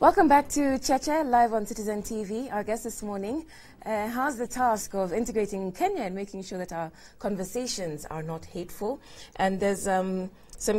Welcome back to Cheche, live on Citizen TV. Our guest this morning has the task of integrating Kenya and making sure that our conversations are not hateful. And there's some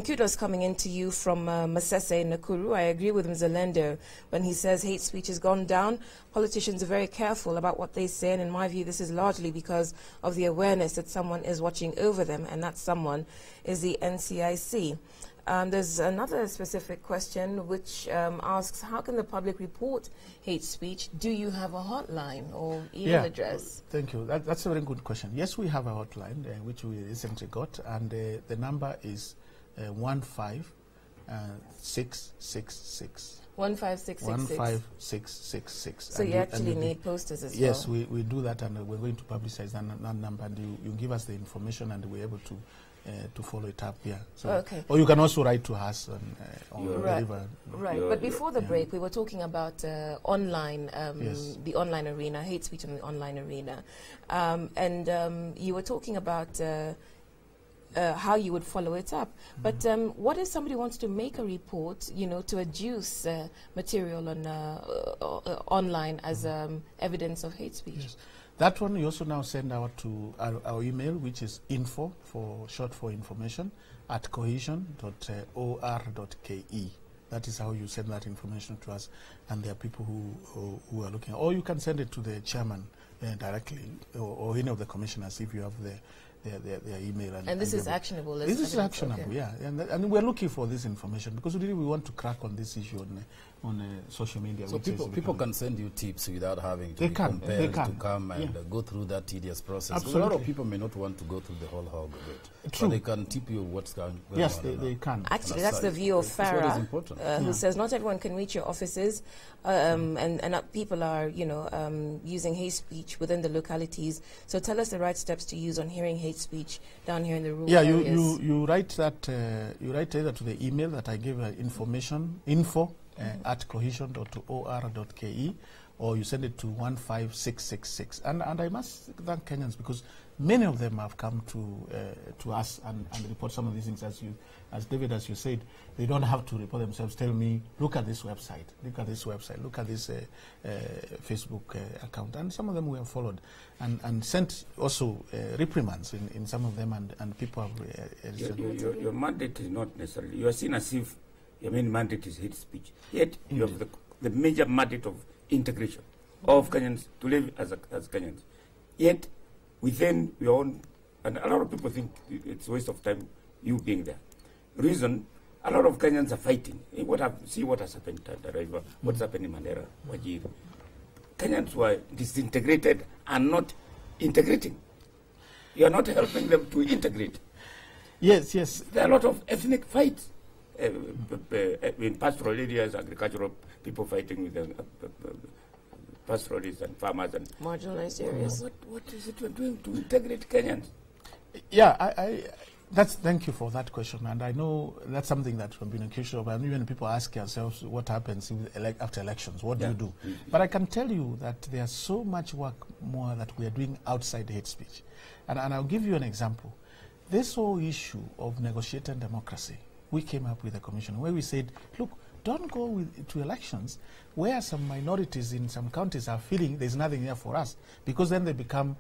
kudos coming into you from Masese Nakuru. I agree with Mzalendo when he says hate speech has gone down. Politicians are very careful about what they say, and in my view, this is largely because of the awareness that someone is watching over them, and that someone is the NCIC. There's another specific question which asks, how can the public report hate speech? Do you have a hotline or email address? Thank you. That's a very good question. Yes, we have a hotline, which we recently got, and the number is 15666. 15666. So and you actually need posters as well? Yes, we do that, and we're going to publicize that number, and you give us the information, and we're able to follow it up here. So, okay. Or you can also write to us on wherever. Right. But before the break, we were talking about online, the online arena, hate speech in the online arena, and you were talking about how you would follow it up. But what if somebody wants to make a report, you know, to adduce material on online as evidence of hate speech? Yes. That one you also now send out to our email, which is info, short for information, at cohesion.or.ke. That is how you send that information to us, and there are people who are looking. Or you can send it to the chairman directly, or any of the commissioners if you have their email. And this is actionable? This is actionable, okay. Yeah. And we're looking for this information because really we want to crack on this issue on social media. So people can send you tips without having to be compelled to come and go through that tedious process. Absolutely. A lot of people may not want to go through the whole hog of it. True. But they can tip you what's going on. Yes, they can. Actually, that's the view of Farah, who says not everyone can reach your offices, and people are, you know, using hate speech within the localities. So tell us the right steps to use on hearing hate speech down here in the rural areas. You write that, you write either to the email that I gave info at cohesion.or.ke, or you send it to 15666. And I must thank Kenyans because many of them have come to us and report some of these things. As David, as you said, they don't have to report themselves. Tell me, look at this website, look at this website, look at this Facebook account. And some of them we have followed and sent also reprimands in some of them, and people have... your mandate is not necessarily... You are seen as if your main mandate is hate speech. Yet you have the major mandate of integration of Kenyans to live as Kenyans. Yet within your own... And a lot of people think it's a waste of time you being there. Reason, a lot of Kenyans are fighting. See what has happened at the river, what's happened in Mandera, Wajir. Kenyans were disintegrated and not integrating. You are not helping them to integrate. Yes. There are a lot of ethnic fights in pastoral areas, agricultural people fighting with the pastoralists and farmers and marginalized areas. What is it you're doing to integrate Kenyans? Yeah, thank you for that question, and I know that's something that we've been accused of, and even people ask ourselves what happens after elections, what do you do? But I can tell you that there's so much work more that we are doing outside hate speech. And I'll give you an example. This whole issue of negotiated democracy, we came up with a commission where we said, look, don't go to elections where some minorities in some counties are feeling there's nothing there for us, because then they become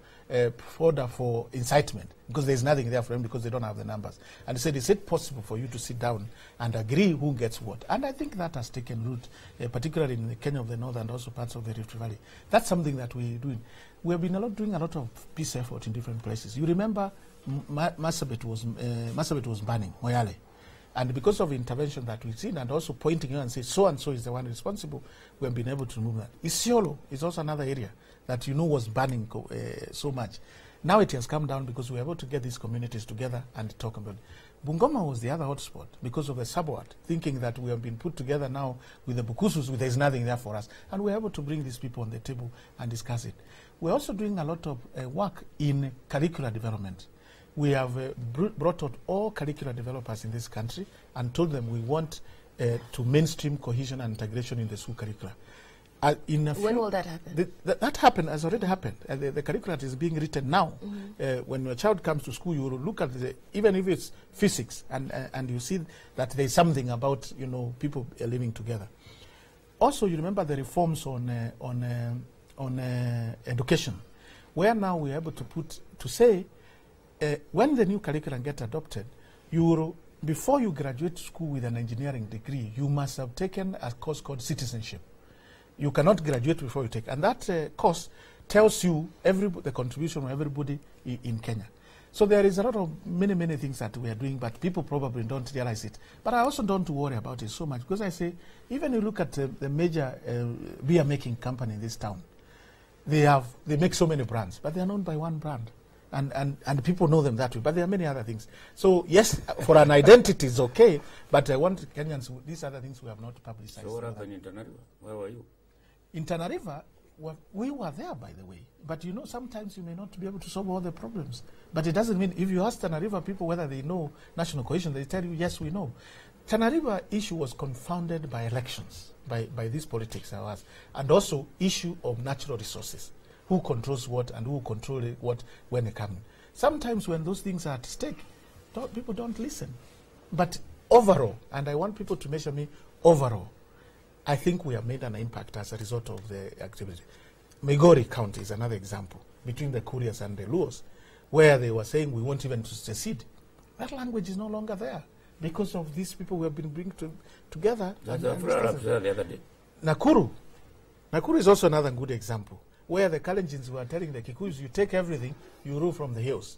fodder for incitement, because there's nothing there for them because they don't have the numbers. And they said, is it possible for you to sit down and agree who gets what? And I think that has taken root, particularly in the Kenya of the North and also parts of the Rift Valley. That's something that we're doing. We have been doing a lot of peace effort in different places. You remember Marsabit was banning Moyale. And because of intervention that we've seen, and also pointing out and say so-and-so is the one responsible, we have been able to remove that. Isiolo is also another area that was banning so much. Now it has come down because we're able to get these communities together and talk about it. Bungoma was the other hotspot because of the Sabwat, thinking that we have been put together now with the Bukusus, there's nothing there for us. And we're able to bring these people on the table and discuss it. We're also doing a lot of work in curricular development. We have brought out all curricular developers in this country and told them we want to mainstream cohesion and integration in the school curricula. When will that happen? That has already happened. The curriculum is being written now. When your child comes to school, you will look at even if it's physics, and you see that there's something about people living together. also, you remember the reforms on education, where now we're able to say, when the new curriculum gets adopted, before you graduate school with an engineering degree, you must have taken a course called citizenship. You cannot graduate before you take, and that course tells you the contribution of everybody in Kenya. So there is a lot of many things that we are doing, but people probably don't realize it. But I also don't worry about it so much, because I say, even you look at the major beer making company in this town, they make so many brands, but they are known by one brand. And people know them that way, but there are many other things. So yes, for an identity it's okay, but I want Kenyans, these other things we have not publicized. So what happened in Tana River? Where were you? In Tana River, we were there, by the way. But you know, sometimes you may not be able to solve all the problems. But it doesn't mean, if you ask Tana River people whether they know national cohesion, they tell you, yes, we know. Tana River issue was confounded by elections, by these politics, and also issue of natural resources. Who controls what and who controls what when they come. Sometimes when those things are at stake, people don't listen. But overall, and I want people to measure me overall, I think we have made an impact as a result of the activity. Migori County is another example, between the Kurias and the Luos, where they were saying we want even to secede. That language is no longer there because of these people who have been bringing together. The other day. Nakuru is also another good example, where the Kalenjins were telling the Kikuyus, you take everything, you rule from the hills.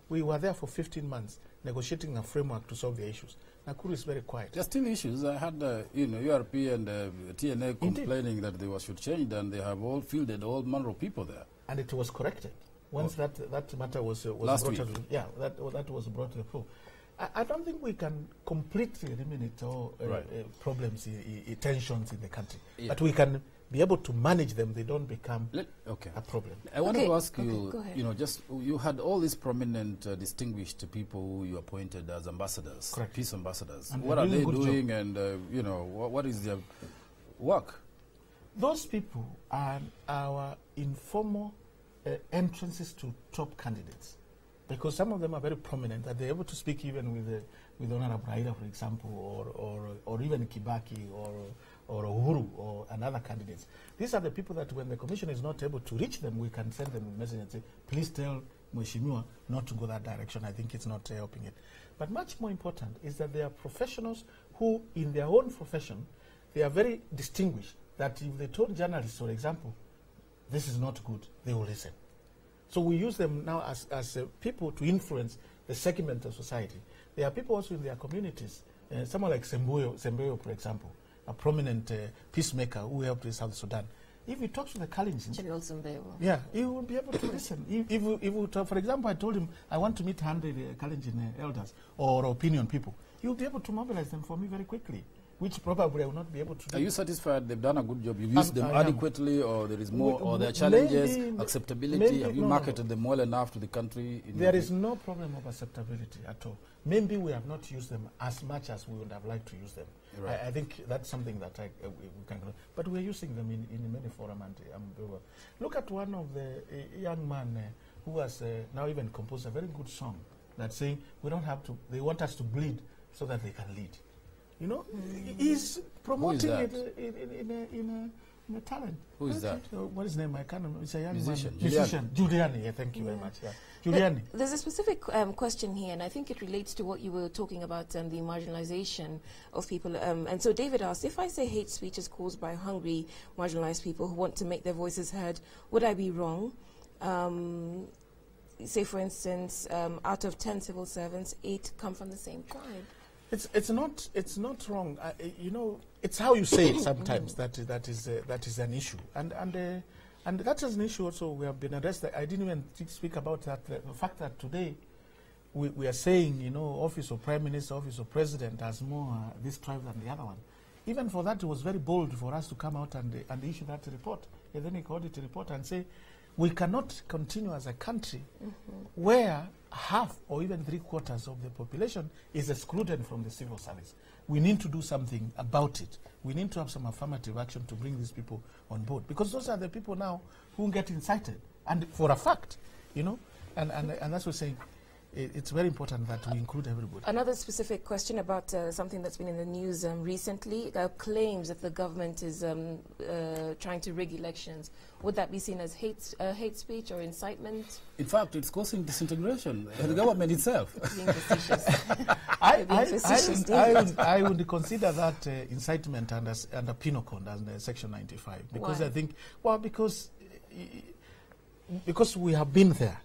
We were there for 15 months negotiating a framework to solve the issues. Nakuru is very quiet. There are still issues. I had, URP and TNA complaining that they should change, and they have all fielded all manner of people there. And it was corrected. Once that matter was last brought week. that was brought to the floor. I don't think we can completely eliminate all problems, tensions in the country. Yeah. But we can be able to manage them. They don't become a problem. I wanted to ask you, you had all these prominent, distinguished people who you appointed as ambassadors, correct, peace ambassadors. And what are they doing, and what is their work? Those people are our informal entrances to top candidates, because some of them are very prominent, that they're able to speak even with Honorable Raila, for example, or even Kibaki, or Uhuru, or another candidates. These are the people that when the commission is not able to reach them, we can send them a message and say, please tell Mheshimiwa not to go that direction. I think it's not helping it. But much more important is that they are professionals who, in their own profession, they are very distinguished, that if they told journalists, for example, this is not good, they will listen. So we use them now as people to influence the segment of society. There are people also in their communities, someone like Semboyo, for example, a prominent peacemaker who helped with South Sudan. If he talks to the Kalenjin, he will be able to listen. If we talk, for example, I told him I want to meet 100 Kalenjin elders or opinion people, he will be able to mobilize them for me very quickly, which probably I will not be able to do. Are you satisfied they've done a good job? You've used them adequately, or there is more, or there are challenges, acceptability? Have you marketed them well enough to the country? There is no problem of acceptability at all. Maybe we have not used them as much as we would have liked to use them. Right. I think that's something that we can do. But we're using them in many forums. Look at one of the young man who has now even composed a very good song that's saying, we don't have to, they want us to bleed so that they can lead. You know, he's promoting it in a talent. Who is that? What is his name? I can't remember. It's a young musician. Musician. Giuliani. Yeah, thank you very much. Yeah. Giuliani. There's a specific question here, and I think it relates to what you were talking about, the marginalization of people. And so David asked, if I say hate speech is caused by hungry, marginalized people who want to make their voices heard, would I be wrong? Say, for instance, out of 10 civil servants, 8 come from the same tribe. It's not wrong. You know, it's how you say it sometimes that is an issue, and that is an issue also. We have been addressed. I didn't even speak about that. The fact that today we are saying, you know, office of Prime Minister, office of President has more this tribe than the other one. Even for that, it was very bold for us to come out and issue that report, and then he called it a report and say, we cannot continue as a country where half or even 3/4 of the population is excluded from the civil service. We need to do something about it. We need to have some affirmative action to bring these people on board, because those are the people now who get incited. And for a fact, you know, and that's what we're saying. it's very important that we include everybody. Another specific question about something that's been in the news recently, claims that the government is trying to rig elections. Would that be seen as hate speech or incitement? In fact, it's causing disintegration. The government itself. Being facetious. I would consider that incitement under penal code, under Section 95, because Why? I think, well, because we have been there.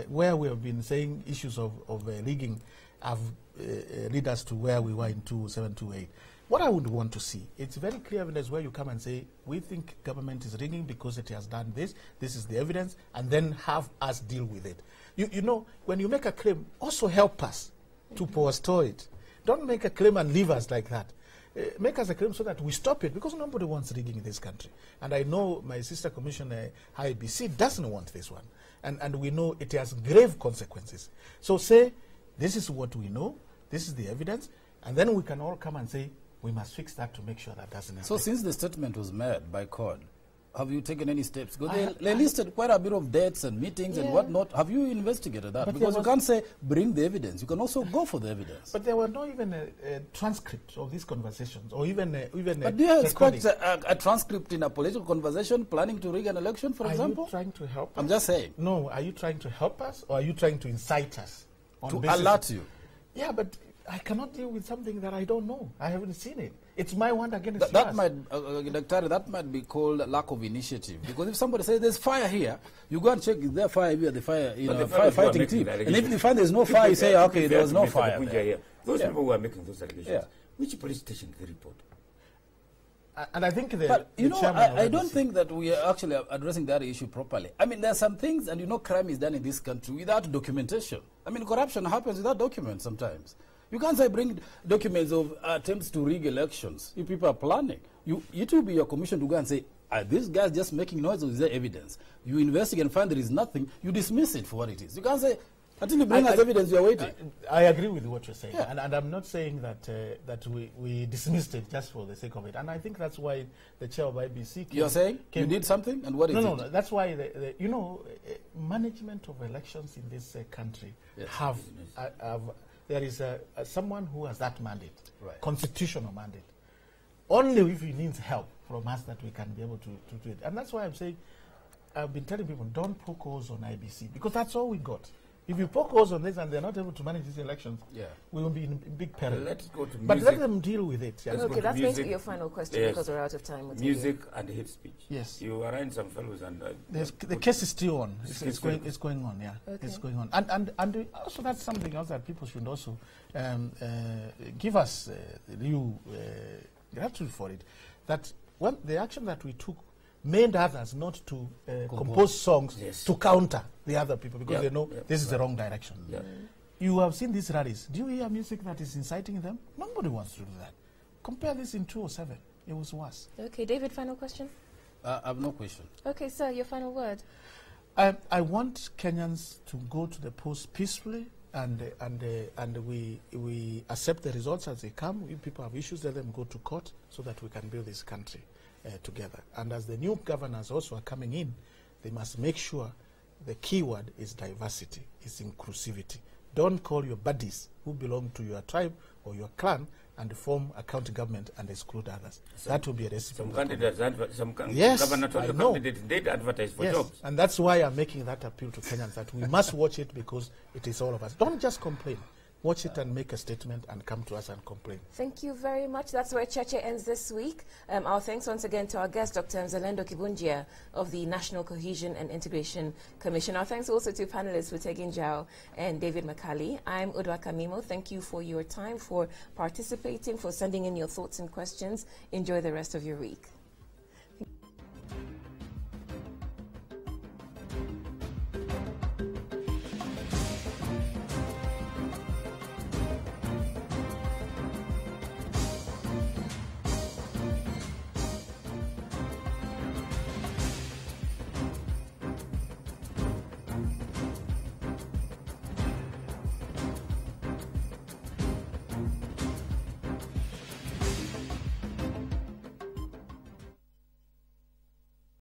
Where we have been saying issues of rigging have led us to where we were in 2007, 2008. What I would want to see, it's very clear evidence where you come and say, we think government is rigging because it has done this is the evidence, and then have us deal with it. You know, when you make a claim, also help us to forestall it. Don't make a claim and leave us like that. Make us a claim so that we stop it, because nobody wants rigging in this country. And I know my sister commissioner, IBC, doesn't want this one. And we know it has grave consequences. So say, this is what we know, this is the evidence, and then we can all come and say, we must fix that to make sure that doesn't happen. So since the statement was made by CORD, have you taken any steps? Because they listed quite a bit of dates and meetings and whatnot. Have you investigated that? Because you can't say, bring the evidence. You can also go for the evidence. But there were not even a transcript of these conversations, or even But do you expect a transcript in a political conversation planning to rig an election, for example? Are you trying to help us? I'm just saying. No, are you trying to help us, or are you trying to incite us? To alert you. Yeah, but I cannot deal with something that I don't know. I haven't seen it. It's my word against yours. That might be called lack of initiative. Because if somebody says there's fire here, you go and check, is there fire here, the fire, firefighting team. And if you find there's no fire, you say, okay, there was no fire there. Those people who are making those allegations, which police station did they report? And I think I don't think that we are actually addressing that issue properly. I mean, there are some things, and crime is done in this country without documentation. I mean, corruption happens without documents sometimes. You can't say bring documents of attempts to rig elections if people are planning. It will be your commission to go and say, are these guys just making noise, or is there evidence? You investigate and find there is nothing, you dismiss it for what it is. You can't say, until you bring us evidence, you are waiting. I agree with what you're saying. Yeah. And I'm not saying that we dismissed it just for the sake of it. And I think that's why the chair of IBC You're saying you did something? And what is it? No, that's why, management of elections in this country there is someone who has that mandate, constitutional mandate. Only if he needs help from us that we can be able to do it. And that's why I'm saying, I've been telling people, don't poke holes on IBC, because that's all we got. If you poke holes on this and they're not able to manage these elections, we will be in big peril. Let's go to music. But let them deal with it. Okay, that's going to be your final question, because we're out of time. Music and hate speech. Yes. You arrange some fellows and... the case is still on. It's going on, Okay. It's going on. And also that's something else that people should also give us due gratitude for it. That when the action that we took made others not to compose songs to counter the other people, because they know this is the wrong direction. You have seen these rallies. Do you hear music that is inciting them? Nobody wants to do that. Compare this in 2007. It was worse. Okay, David, final question? I have no question. Okay, sir, your final word. I want Kenyans to go to the polls peacefully, and we accept the results as they come. If people have issues, let them go to court so that we can build this country together. And as the new governors also are coming in, they must make sure the key word is diversity, is inclusivity. Don't call your buddies who belong to your tribe or your clan and form a county government and exclude others. That will be a recipe. Some candidates, candidates did advertise for jobs. And that's why I'm making that appeal to Kenyans, that we must watch it, because it is all of us. Don't just complain. Watch it and make a statement and come to us and complain. Thank you very much. That's where Cheche ends this week. Our thanks once again to our guest, Dr Mzalendo Kibunjia of the National Cohesion and Integration Commission. Our thanks also to panelists Wutegi Njau and David Makali. I'm Udwa Kamimo. Thank you for your time, for participating, for sending in your thoughts and questions. Enjoy the rest of your week.